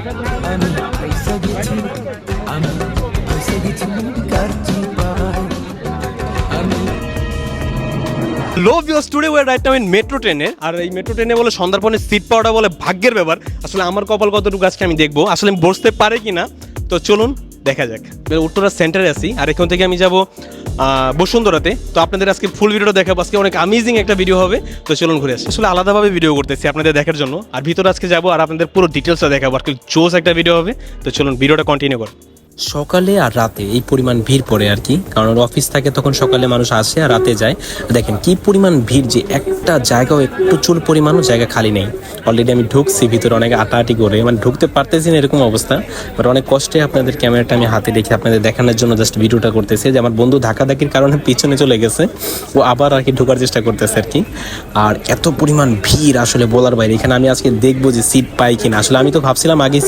আমি পয়সা গেছি, আমি পয়সা গেছি কারচি পাওয়ায়। আমি low views, today way right now in metro ট্রেনে। আর এই মেট্রো ট্রেনে বলে সন্ধ্যার সিট পাওয়াটা বলে ভাগ্যের ব্যাপার। আসলে আমার কপাল কতটুকু আজকে আমি দেখবো আসলে আমি বসতে পারে কিনা। তো চলুন দেখা যাক। উত্তরা সেন্টারে আছি আর এখান থেকে আমি যাব বসুন্ধরাতে। তো আপনাদের আজকে ফুল ভিডিওটা দেখাবো, আজকে অনেক অ্যামেজিং একটা ভিডিও হবে। তো চলুন ঘুরে আসি। আসলে আলাদাভাবে ভিডিও করতেছি আপনাদের দেখার জন্য, আর ভিতরে আজকে যাবো আর আপনাদের পুরো ডিটেলসটা দেখাবো। আর কি জোস একটা ভিডিও হবে। তো চলুন ভিডিওটা কন্টিনিউ করুন। সকালে আর রাতে এই পরিমাণ ভিড় পড়ে আর কি, কারণ ওর অফিস থাকে তখন সকালে মানুষ আসে আর রাতে যায়। দেখেন কি পরিমাণ ভিড়, যে একটা জায়গাও একটু চুল পরিমাণও জায়গা খালি নেই। অলরেডি আমি ঢুকছি ভিতরে, অনেক আটাআটি করে মানে ঢুকতে পারতেছি না এরকম অবস্থা। বাট অনেক কষ্টে আপনাদের ক্যামেরাটা আমি হাতে রেখে আপনাদের দেখানোর জন্য জাস্ট ভিডিওটা করতেছি। যে আমার বন্ধু ধাক্কাধাক্কির কারণে পিছনে চলে গেছে, ও আবার আর কি ঢোকার চেষ্টা করতেছে আর কি। আর এত পরিমাণ ভিড় আসলে বলার বাইরে। এখানে আমি আজকে দেখবো যে সিট পাই কিনা। আসলে আমি তো ভাবছিলাম আগে